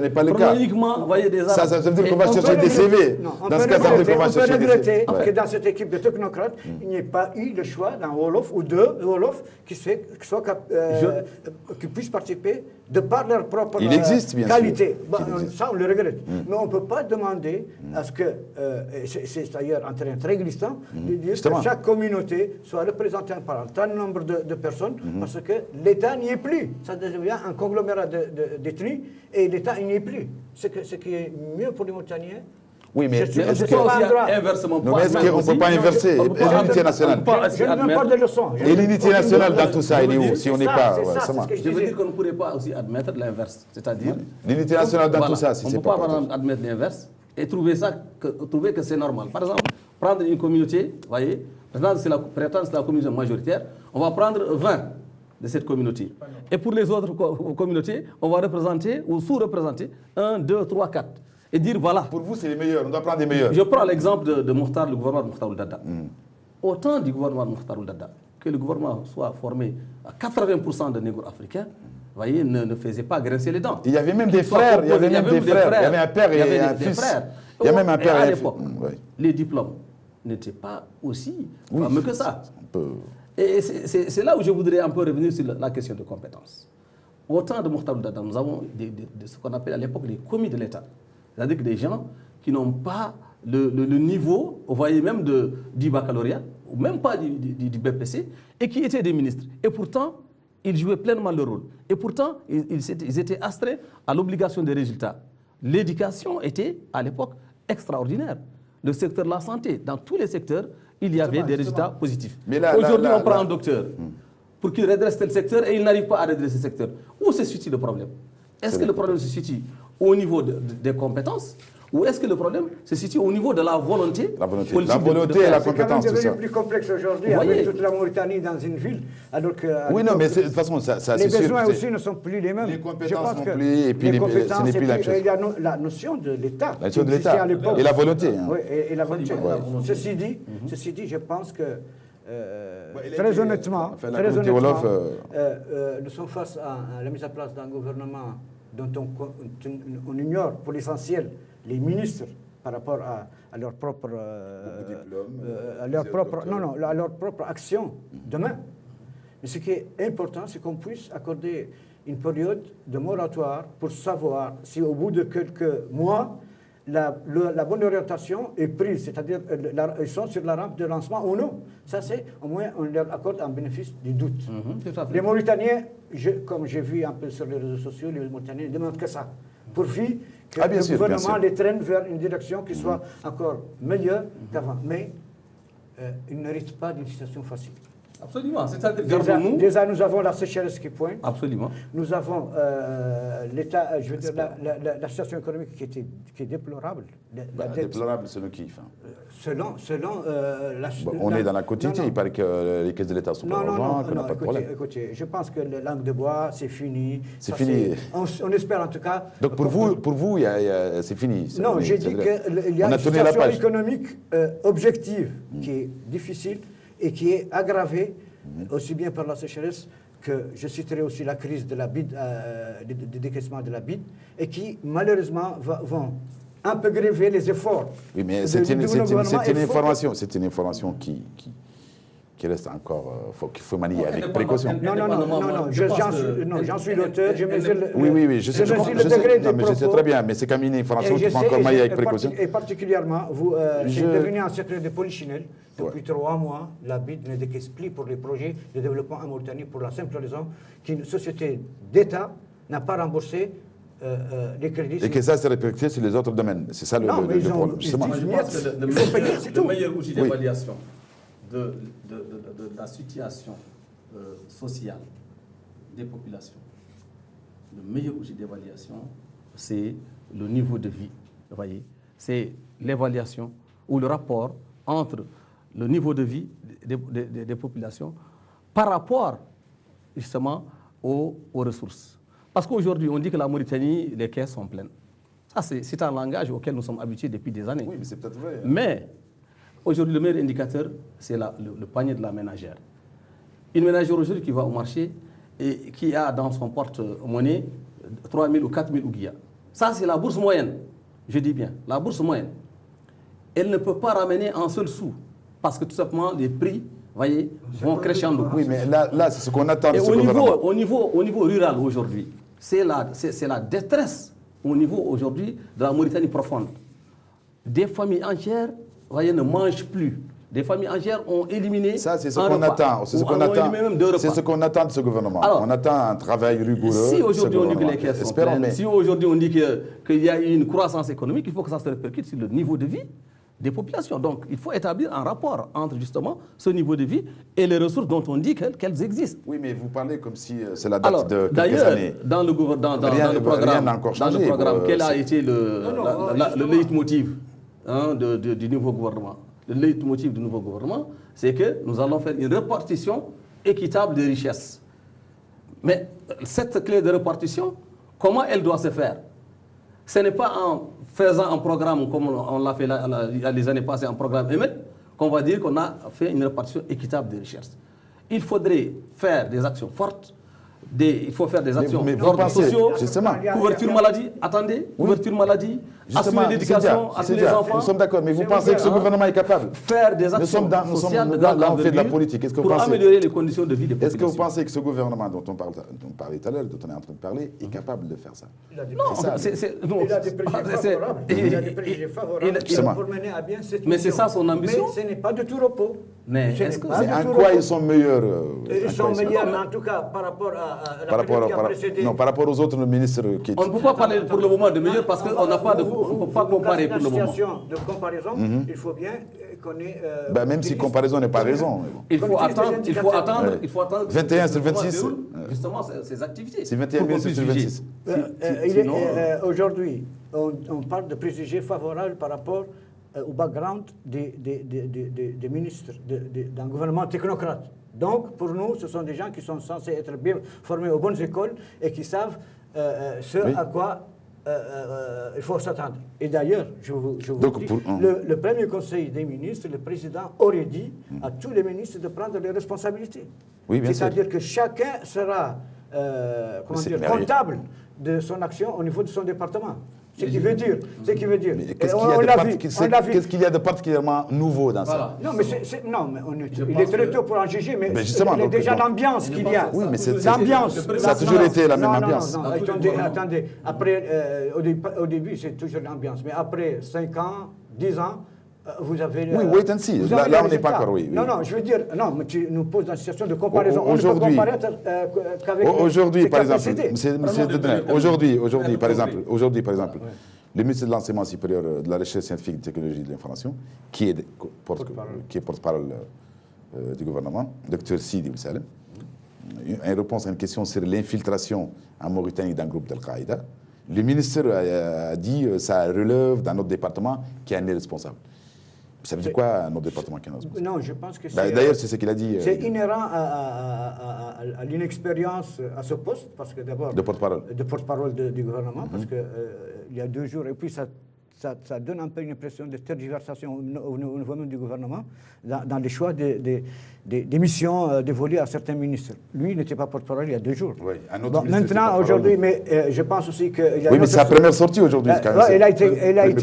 n'est pas le cas. Prenons uniquement, voyez, des Arabes. Ça veut dire qu'on va chercher des CV. Dans ce cas, ça veut dire qu'on va chercher des CV. Que dans cette équipe de technocrates, il n'y ait pas eu le choix d'un Wolof ou deux Wolofs qui puissent participer de par leur propre qualité. Ça, on le regrette. Mais on ne peut pas demander à ce que, c'est d'ailleurs un terrain très glissant, de dire que chaque communauté soit représentée par un tel nombre de personnes, parce que l'État n'y est plus. Ça devient un conglomérat d'ethnies et l'État n'y est plus. Ce qui est mieux pour les Mauritaniens. Oui, mais est-ce qu'on ne peut pas inverser l'unité nationale? Je ne donne pas de leçons. Et l'unité nationale dans tout ça, elle est où? Si on n'est pas... Je veux dire qu'on ne pourrait pas aussi admettre l'inverse. C'est-à-dire... L'unité nationale dans tout ça, si c'est pas... On ne peut pas admettre l'inverse et trouver que c'est normal. Par exemple, prendre une communauté, vous voyez, prétendre que c'est la communauté majoritaire, on va prendre 20 de cette communauté. Et pour les autres communautés, on va représenter ou sous-représenter 1, 2, 3, 4. Et dire voilà. Pour vous, c'est les meilleurs, on doit prendre les meilleurs. Je prends l'exemple de Mokhtar, le gouvernement de Mokhtar Ould-Daddah. Autant du gouvernement de Mokhtar Ould-Daddah que le gouvernement soit formé à 80% de négro-africains, vous voyez, ne faisait pas grincer les dents. Il y avait même des frères, il y avait même des frères, il y avait un père et un fils. Il y a même un père et un fils. Les diplômes n'étaient pas aussi fameux que ça. Et c'est là où je voudrais un peu revenir sur la question de compétences. Au temps de Mokhtar Ould-Daddah, nous avons ce qu'on appelle à l'époque les commis de l'État. C'est-à-dire que des gens qui n'ont pas le niveau, vous voyez, même du baccalauréat, ou même pas du BPC, et qui étaient des ministres. Et pourtant, ils jouaient pleinement leur rôle. Et pourtant, ils étaient astreints à l'obligation des résultats. L'éducation était, à l'époque, extraordinaire. Le secteur de la santé, dans tous les secteurs, il y avait des résultats positifs. Aujourd'hui, on prend un docteur pour qu'il redresse tel secteur et il n'arrive pas à redresser ce secteur. Où se situe le problème? Est-ce que le problème se situe au niveau des compétences ou est-ce que le problème se situe au niveau de la volonté politique? La volonté et la compétence, c'est devenu plus complexe aujourd'hui avec toute la Mauritanie dans une ville. Alors que, oui, non, mais de toute façon, ça les besoins aussi ne sont plus les mêmes. Les compétences non plus, et puis ce n'est plus la chose. Il y a la notion de l'État. La notion de l'État et la volonté. Oui, et la volonté. Ceci dit, je pense que très honnêtement, nous sommes face à la mise en place d'un gouvernement dont on ignore pour l'essentiel les ministres par rapport à leur propre action demain. Mais ce qui est important, c'est qu'on puisse accorder une période de moratoire pour savoir si au bout de quelques mois, la bonne orientation est prise, c'est-à-dire ils sont sur la rampe de lancement ou non. Ça, c'est au moins on leur accorde un bénéfice du doute. Les Mauritaniens, comme j'ai vu un peu sur les réseaux sociaux, les Mauritaniens ne demandent que ça, pourvu que le gouvernement les traîne vers une direction qui soit encore meilleure qu'avant. Mais ils n'héritent pas d'une situation facile. Absolument. Déjà, nous avons la sécheresse qui pointe. Absolument. Nous avons l'état, je veux dire, la situation économique qui est déplorable. Déplorable selon qui? Selon on est dans la quotidienne, il paraît que les caisses de l'État sont pas argent, qu'on n'a pas de problème. Écoutez, je pense que la langue de bois, c'est fini. C'est fini. On espère en tout cas. Donc pour vous, c'est fini. Non, j'ai dit qu'il y a une situation économique objective qui est difficile et qui est aggravée aussi bien par la sécheresse que je citerai aussi la crise de la bide, du décaissement de la bide, et qui malheureusement vont un peu gréver les efforts. Oui, mais c'est une information qui qui reste encore, qu'il faut manier avec précaution. Non, j'en suis l'auteur, je mesure le, oui, je sais, le degré des propos. Je sais très bien, mais c'est comme une information qu'il faut encore manier avec précaution. Et particulièrement, c'est devenu un secret de polichinelle. Depuis 3 mois, la BID ne décaisse plus pour les projets de développement en Mauritanie pour la simple raison qu'une société d'État n'a pas remboursé les crédits. Et que ça s'est répercuté sur les autres domaines. C'est ça le problème. Je pense que le meilleur outil d'évaluation de la situation sociale des populations, le meilleur outil d'évaluation, c'est le niveau de vie. Vous voyez, c'est l'évaluation ou le rapport entre le niveau de vie des populations par rapport justement aux ressources. Parce qu'aujourd'hui, on dit que la Mauritanie, les caisses sont pleines. Ça, c'est un langage auquel nous sommes habitués depuis des années. Oui, mais c'est peut-être vrai. Mais aujourd'hui, le meilleur indicateur, c'est le panier de la ménagère. Une ménagère aujourd'hui qui va au marché et qui a dans son porte-monnaie 3 000 ou 4 000 ouguiya. Ça, c'est la bourse moyenne. Je dis bien, la bourse moyenne. Elle ne peut pas ramener un seul sou parce que tout simplement, les prix, voyez, vont crescendo. Oui, mais là, c'est ce qu'on attend de ce gouvernement. Au niveau rural aujourd'hui, c'est la détresse au niveau aujourd'hui de la Mauritanie profonde. Des familles entières, voyez, ne mangent plus. Des familles entières ont éliminé. Ça, c'est ce qu'on attend. C'est ce qu'on attend de ce gouvernement. Alors, on attend un travail rigoureux. Si aujourd'hui on dit que les caisses sont pleines, si aujourd'hui on dit qu'il y a une croissance économique, il faut que ça se répercute sur le niveau de vie des populations. Donc, il faut établir un rapport entre justement ce niveau de vie et les ressources dont on dit qu'elles existent. Oui, mais vous parlez comme si c'est la date de quelques années. Dans le programme, quel a été le leitmotiv du nouveau gouvernement? Le leitmotiv du nouveau gouvernement, c'est que nous allons faire une répartition équitable des richesses. Mais cette clé de répartition, comment elle doit se faire? Ce n'est pas en faisant un programme comme on l'a fait les années passées, un programme EMET, qu'on va dire qu'on a fait une répartition équitable des richesses. Il faudrait faire des actions fortes, il faut faire des actions d'ordre sociaux, couverture maladie, couverture maladie, assurer l'éducation à tous les enfants. Nous sommes d'accord, mais vous pensez que ce gouvernement est capable de faire des actions sociales là, on fait de la politique. Pour améliorer les conditions de vie des populations. Est-ce que vous pensez que ce gouvernement dont on parlait tout à l'heure, dont on est en train de parler, est capable de faire ça? Non, il a des préjugés favorables pour mener à bien cette mission. Mais c'est ça son ambition. Mais ce n'est pas du tout repos. Mais en quoi ils sont meilleurs? Ils sont meilleurs, en tout cas, par rapport à la période qui a précédé. Non, par rapport aux autres ministres qui... On ne peut pas parler pour le moment de meilleurs parce qu'on n'a pas de... On ne peut pas comparer pour le moment. Dans situation de comparaison, il faut bien qu'on ait... même si comparaison n'est pas raison. Il faut attendre 21 sur 26. Justement, ces activités. C'est 21 sur 26. Aujourd'hui, on parle de préjugés favorables par rapport au background des ministres d'un gouvernement technocrate. Donc, pour nous, ce sont des gens qui sont censés être bien formés aux bonnes écoles et qui savent à quoi il faut s'attendre. Et d'ailleurs, je vous dis, le premier conseil des ministres, le président aurait dit à tous les ministres de prendre les responsabilités. Oui, c'est-à-dire que chacun sera comptable de son action au niveau de son département. Ce qui veut dire. Qu'est-ce qu'il y a de particulièrement nouveau dans ça? Non, mais il est très tôt pour en juger, mais il y a déjà l'ambiance qu'il y a. Oui, mais l'ambiance. Ça a toujours été la même ambiance. Non, attendez. Après, au début, c'est toujours l'ambiance. Mais après 5 ans, 10 ans, vous avez... Oui, wait and see. Là, on n'est pas encore, oui. Non, je veux dire, mais tu nous poses dans une situation de comparaison. Aujourd'hui, par exemple, par exemple, le ministre de l'Enseignement supérieur, de la Recherche scientifique, de technologie et de l'information, qui est porte-parole du gouvernement, Dr Sidi Salem, en réponse à une question sur l'infiltration en Mauritanie d'un groupe d'Al-Qaïda, le ministre a dit que ça relève dans notre département qui en est responsable. Ça veut dire quoi, notre département qui en est responsable? Non, je pense que c'est... D'ailleurs, c'est ce qu'il a dit. C'est inhérent à l'inexpérience à ce poste, parce que d'abord... De porte-parole. De porte-parole du gouvernement, parce qu'il y a 2 jours, et puis ça donne un peu une impression de tergiversation au niveau même du gouvernement dans les choix des missions dévolues à certains ministres. Lui, il n'était pas porte-parole il y a 2 jours. Oui, maintenant, aujourd'hui, mais je pense aussi que... Oui, mais c'est sa première sortie aujourd'hui. Elle a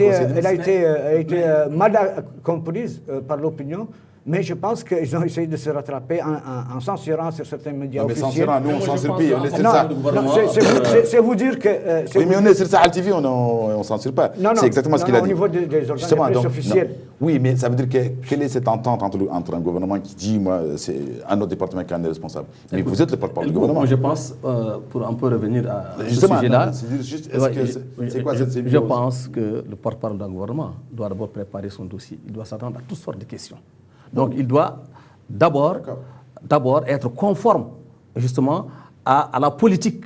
été mal comprise par l'opinion, Mais je pense qu'ils ont essayé de se rattraper en censurant sur certains médias mais officiels. censurant, nous on censure plus, on est sur Non, ça. c'est vous dire que... Oui, mais on est sur ça, Al TV, on ne censure pas. C'est exactement ce qu'il a dit. Au niveau des organes de presse officiels. Oui, mais ça veut dire quelle est cette entente entre un gouvernement qui dit, moi, c'est un autre département qui en est responsable. Mais vous êtes le porte-parole du gouvernement. Moi, je pense, pour un peu revenir à ce Justement, sujet-là, c'est quoi cette je pense que le porte-parole d'un gouvernement doit d'abord préparer son dossier. Il doit s'attendre à toutes sortes de questions. Donc, il doit d'abord être conforme, justement, à la politique,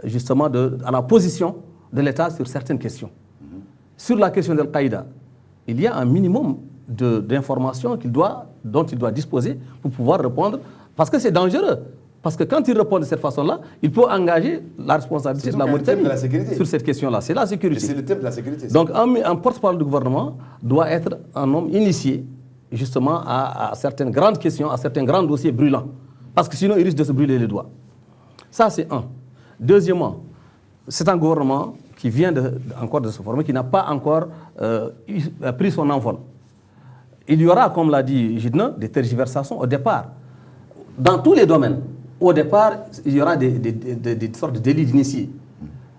justement, à la position de l'État sur certaines questions. Sur la question de l'Al-Qaïda, il y a un minimum d'informations dont il doit disposer pour pouvoir répondre, parce que c'est dangereux. Parce que quand il répond de cette façon-là, il peut engager la responsabilité de la Mauritanie sur cette question-là. C'est la sécurité. C'est le thème de la sécurité. Donc, un porte-parole du gouvernement doit être un homme initié, justement, à certaines grandes questions, à certains grands dossiers brûlants. Parce que sinon, il risque de se brûler les doigts. Ça, c'est un. Deuxièmement, c'est un gouvernement qui vient encore de se former, qui n'a pas encore pris son envol. Il y aura, comme l'a dit Gidna, des tergiversations au départ. Dans tous les domaines, au départ, il y aura des sortes de délits d'initiés.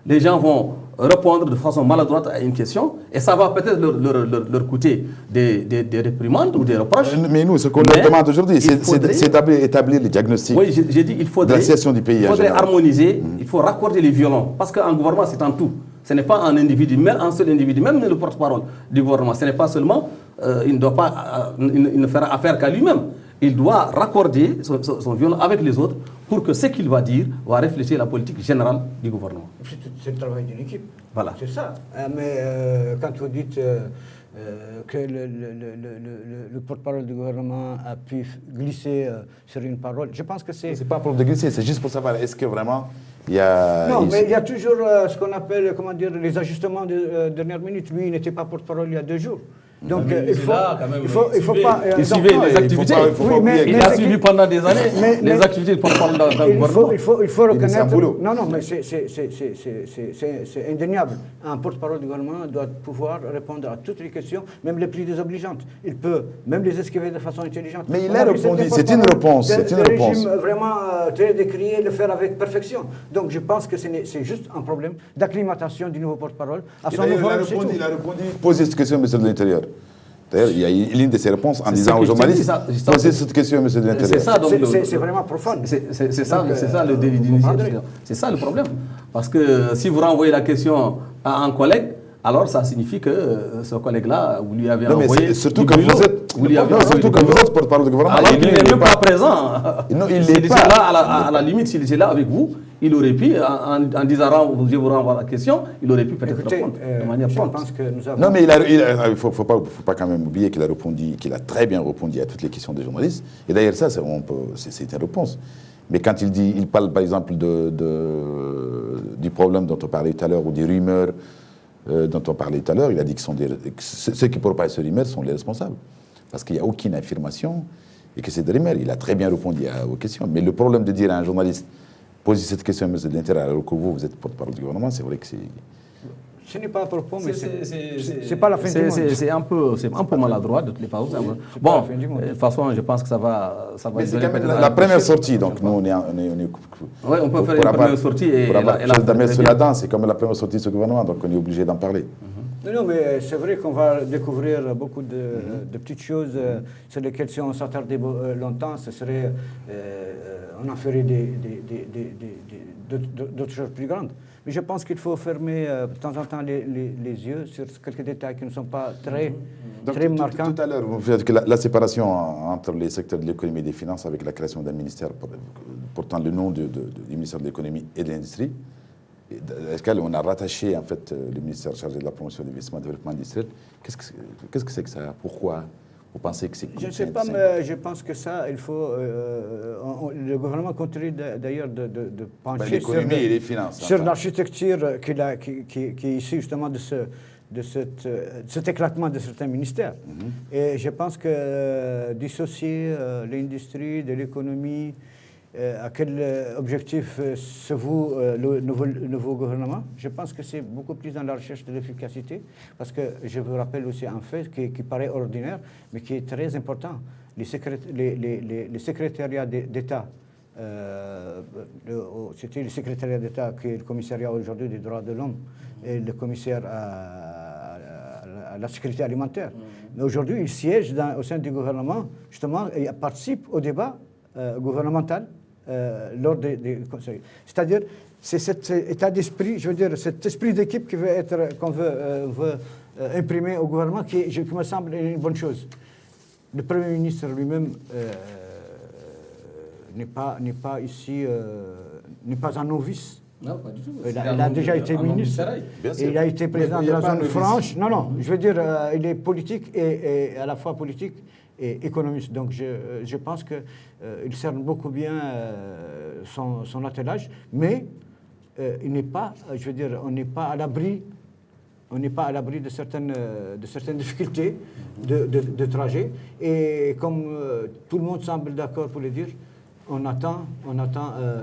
Les gens vont répondre de façon maladroite à une question et ça va peut-être leur coûter des réprimandes ou des reproches. Mais nous, ce qu'on leur demande aujourd'hui, c'est d'établir les diagnostics. Oui, j'ai dit qu'il faudrait, de la situation du pays. Il faudrait harmoniser, il faut raccorder les violons. Parce qu'un gouvernement, c'est en tout. Ce n'est pas un individu, même un seul individu, même le porte-parole du gouvernement. Ce n'est pas seulement, il ne fera affaire qu'à lui-même. Il doit raccorder son violon avec les autres pour que ce qu'il va dire va refléter la politique générale du gouvernement. C'est le travail d'une équipe. Voilà. C'est ça. Mais quand vous dites que le porte-parole du gouvernement a pu glisser sur une parole, je pense que c'est... C'est pas un problème de glisser, c'est juste pour savoir est-ce que vraiment il y a... Non, mais il y a toujours ce qu'on appelle, comment dire, les ajustements de dernière minute. Lui, il n'était pas porte-parole il y a 2 jours. Donc il faut pas... Il suivait les activités. Il a suivi pendant des années les activités du porte-parole d'un gouvernement. Il faut reconnaître... Non, mais c'est indéniable. Un porte-parole du gouvernement doit pouvoir répondre à toutes les questions, même les plus désobligeantes. Il peut même les esquiver de façon intelligente. Mais il a répondu, c'est une réponse. C'est un régime vraiment très décrié, le faire avec perfection. Donc je pense que c'est juste un problème d'acclimatation du nouveau porte-parole à son nouveau... Il a répondu, posez cette question, monsieur de l'Intérieur. D'ailleurs, il y a une de ses réponses en disant aux journalistes, posez cette question, monsieur de l'Intérieur. C'est vraiment profane. C'est ça le délit d'initiative. C'est ça le problème. Parce que si vous renvoyez la question à un collègue, alors ça signifie que ce collègue-là, vous lui avez envoyé... Surtout quand vous êtes porte-parole du gouvernement. Alors qu'il n'est même pas présent. Non, il s'il n'est était pas là, à la limite, s'il était là avec vous, il aurait pu, en disant je vous renvoie la question, il aurait pu peut-être répondre de manière prompte. Non, mais il ne faut pas quand même oublier qu'il a répondu, qu'il a très bien répondu à toutes les questions des journalistes. Et d'ailleurs, ça, c'est une réponse. Mais quand il parle par exemple du problème dont on parlait tout à l'heure, ou des rumeurs dont on parlait tout à l'heure, il a dit que ceux qui propagent ces rumeurs sont les responsables. Parce qu'il n'y a aucune affirmation et que c'est des rumeurs. Il a très bien répondu aux questions. Mais le problème de dire à un journaliste, posez cette question à M. de l'Intérieur alors que vous êtes porte-parole du gouvernement, c'est vrai que c'est... Ce n'est pas à propos, mais c'est pas la fin du monde. C'est un peu maladroit de toutes les façons. Bon, de toute façon, je pense que ça va mais c'est quand même la première sortie, donc nous on est oui, on peut faire une première sortie et pour avoir quelque chose à mettre sur la dent, c'est comme la première sortie de ce gouvernement, donc on est obligé d'en parler. Non, mais c'est vrai qu'on va découvrir beaucoup de petites choses sur lesquelles si on s'attardait longtemps, ce serait, on en ferait d'autres choses plus grandes. Mais je pense qu'il faut fermer de temps en temps les yeux sur quelques détails qui ne sont pas très marquants. Tout à l'heure, vous faites que la séparation entre les secteurs de l'économie et des finances avec la création d'un ministère portant le nom du ministère de l'économie et de l'industrie, auquel on a rattaché en fait le ministère chargé de la promotion de l'investissement et du développement industriel. Qu'est-ce que c'est que ça? Pourquoi vous pensez que c'est... Je ne sais pas, mais je pense que ça, il faut... le gouvernement continue d'ailleurs de pencher sur l'architecture qui est issue justement de cet éclatement de certains ministères. Et je pense que dissocier l'industrie de l'économie à quel objectif se voue le nouveau gouvernement? Je pense que c'est beaucoup plus dans la recherche de l'efficacité, parce que je vous rappelle aussi un fait qui paraît ordinaire, mais qui est très important. Les secrétariats d'État, c'était le secrétariat d'État qui est le commissariat aujourd'hui des droits de l'homme et le commissaire à la sécurité alimentaire. Mais aujourd'hui, ils siègent au sein du gouvernement, justement, et participent au débat gouvernemental lors des conseils. C'est-à-dire, c'est cet état d'esprit, je veux dire, cet esprit d'équipe qu'on veut imprimer au gouvernement qui me semble une bonne chose. Le Premier ministre lui-même n'est pas ici, n'est pas un novice. Non, pas du tout. Il a déjà été ministre, et il a été président de la zone franche. Non, je veux dire, il est politique et à la fois politique et économiste. Donc je pense qu'il sert beaucoup bien son attelage, mais il n'est pas, je veux dire, on n'est pas à l'abri. On n'est pas à l'abri de certaines difficultés de trajet. Et comme tout le monde semble d'accord pour le dire, on attend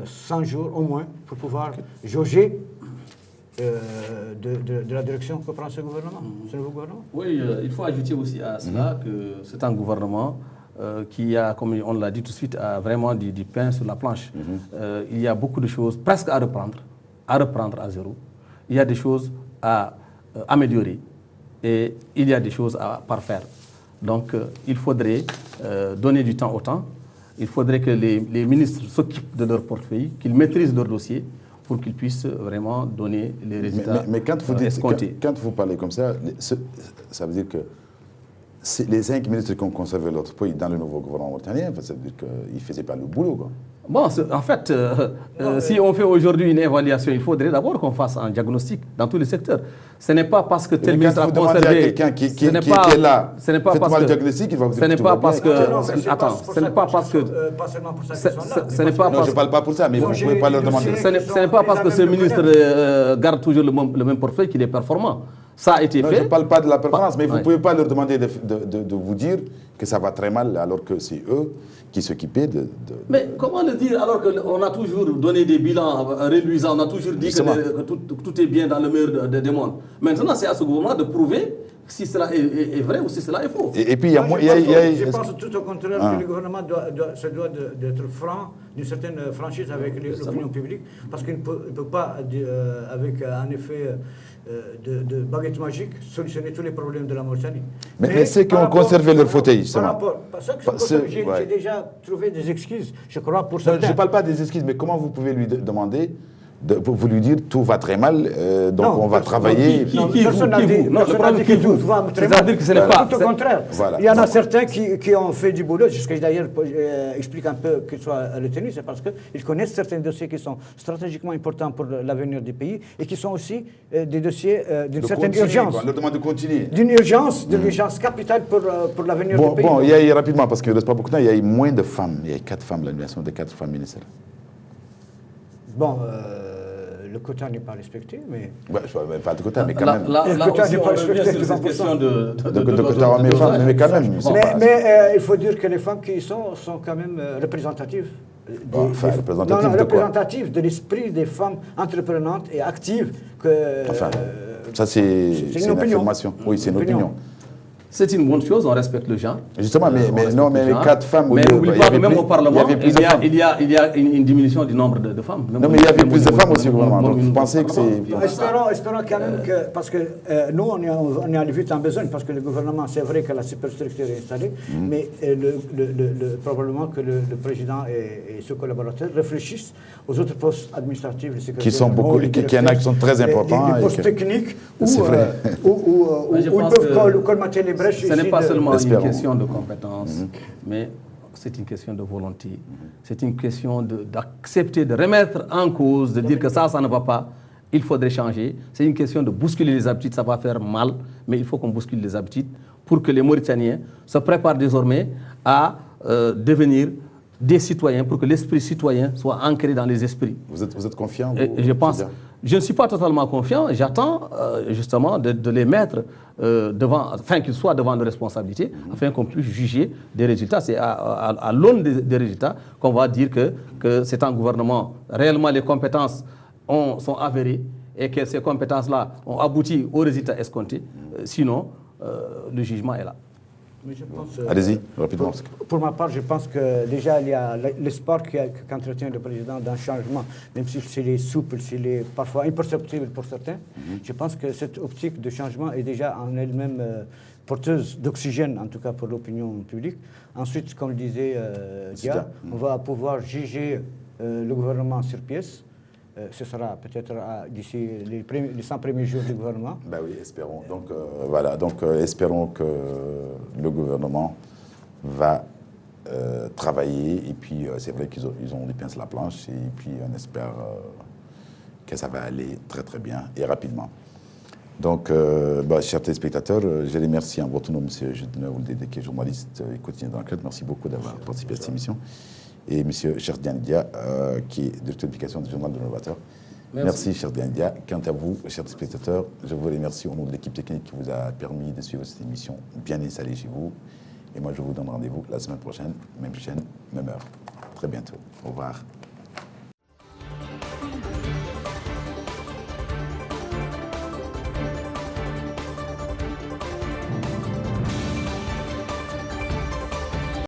100 jours au moins pour pouvoir jauger de la direction que prend ce gouvernement, ce nouveau gouvernement. Oui, il faut ajouter aussi à cela que c'est un gouvernement qui a, comme on l'a dit tout de suite, a vraiment du pain sur la planche. Il y a beaucoup de choses presque à reprendre à zéro. Il y a des choses à améliorer et il y a des choses à parfaire. Donc il faudrait donner du temps au temps. Il faudrait que les ministres s'occupent de leur portefeuille, qu'ils maîtrisent leur dossier pour qu'ils puissent vraiment donner les résultats mais quand vous dites, quand vous parlez comme ça veut dire que les 5 ministres qui ont conservé leur portefeuille dans le nouveau gouvernement mauritanien, ça veut dire qu'ils ne faisaient pas le boulot, quoi. Bon, en fait, si on fait aujourd'hui une évaluation, il faudrait d'abord qu'on fasse un diagnostic dans tous les secteurs. Ce n'est pas parce que tel ministre a conservé... à quelqu'un qui est là, faites-moi le diagnostic, il va vous dire ce n'est pas parce que... Attends, ce n'est pas parce que... Pas seulement pour ça qu'ils sont là. Non, je ne parle pas pour ça, mais vous ne pouvez pas leur demander. Ce n'est pas parce que ce ministre garde toujours le même portefeuille qu'il est performant. Ça a été fait. Je ne parle pas de la performance, mais vous ne pouvez pas leur demander de vous dire que ça va très mal alors que c'est eux qui s'occupaient de... Mais comment le dire alors qu'on a toujours donné des bilans reluisants, on a toujours dit que tout est bien dans le meilleur des mondes. Maintenant, c'est à ce gouvernement de prouver si cela est vrai ou si cela est faux. Et puis, il y a... Je pense tout au contraire que le gouvernement se doit d'être franc, d'une certaine franchise avec l'opinion publique, parce qu'il ne peut pas, avec un effet... de baguette magique, solutionner tous les problèmes de la Mauritanie. Mais ceux qui ont conservé leur fauteuil, justement. J'ai déjà trouvé des excuses, je crois, pour certains. Je ne parle pas des excuses, mais comment vous pouvez lui demander, vous lui dire tout va très mal, donc on va travailler. Personne n'a dit que tout va très mal. C'est-à-dire que ce n'est pas... Tout au contraire. Il y en a certains qui ont fait du boulot, ce que d'ailleurs explique un peu qu'ils soient retenus, c'est parce qu'ils connaissent certains dossiers qui sont stratégiquement importants pour l'avenir du pays et qui sont aussi des dossiers d'une certaine urgence. On leur demande de continuer. D'une urgence capitale pour l'avenir du pays. Bon, il y a rapidement, parce qu'il ne reste pas beaucoup de temps, il y a eu moins de femmes. Il y a eu 4 femmes, l'annulation de 4 femmes ministres. Bon, le quota n'est pas respecté, mais... Ouais, je ne parle pas de quota, mais quand même. Là aussi, on revient sur cette question de quota hommes-femmes, mais quand même. Mais il faut dire que les femmes qui y sont quand même représentatives. Représentatives de l'esprit des femmes entreprenantes et actives. Ça c'est une information. Oui, c'est une opinion. C'est une bonne chose, on respecte le genre. Justement, mais les 4 femmes... Mais n'oublie pas que même au Parlement, il y a une diminution du nombre de femmes. Non, mais il y avait plus de femmes aussi au gouvernement. Donc vous pensez que c'est... Espérons quand même que... Parce que nous, on est allé vite en besogne, parce que le gouvernement, c'est vrai que la superstructure est installée, mais probablement que le président et ses collaborateurs réfléchissent aux autres postes administratifs, les secrétaires... Qui sont beaucoup... Qu'il y en a qui sont très importants. Des postes techniques où ils peuvent colmater les brèches. Ce n'est pas seulement une question de compétence, mais c'est une question de volonté. C'est une question d'accepter, de remettre en cause, de dire que ça ne va pas, il faudrait changer. C'est une question de bousculer les habitudes, ça va faire mal, mais il faut qu'on bouscule les habitudes pour que les Mauritaniens se préparent désormais à devenir des citoyens, pour que l'esprit citoyen soit ancré dans les esprits. Vous êtes confiant? Je ne suis pas totalement confiant. J'attends justement de les mettre devant, afin qu'ils soient devant nos responsabilités, afin qu'on puisse juger des résultats. C'est à l'aune des résultats qu'on va dire que c'est un gouvernement, réellement les compétences sont avérées et que ces compétences-là ont abouti aux résultats escomptés. Sinon, le jugement est là. Allez-y, rapidement. Pour ma part, je pense que déjà, il y a l'espoir qu'entretient le président d'un changement, même si s'il est souple, s'il est parfois imperceptible pour certains. Je pense que cette optique de changement est déjà en elle-même porteuse d'oxygène, en tout cas pour l'opinion publique. Ensuite, comme le disait Dia, on va pouvoir juger le gouvernement sur pièce. Ce sera peut-être d'ici les 100 premiers jours du gouvernement. Ben oui, espérons. Donc voilà, espérons que le gouvernement va travailler. Et puis c'est vrai qu'ils ont des pinces à la planche. Et puis on espère que ça va aller très très bien et rapidement. Donc, chers téléspectateurs, je les remercie en votre nom, M. Judna Ouldédé, qui est journaliste et quotidien d'enquête. Merci beaucoup d'avoir participé à cette émission. Et M. Cheikh Diane Dia, qui est directeur de publication du journal de l'Innovateur. Merci, Cheikh Diane Dia. Quant à vous, chers téléspectateurs, je vous remercie au nom de l'équipe technique qui vous a permis de suivre cette émission bien installée chez vous. Et moi, je vous donne rendez-vous la semaine prochaine, même chaîne, même heure. Très bientôt. Au revoir.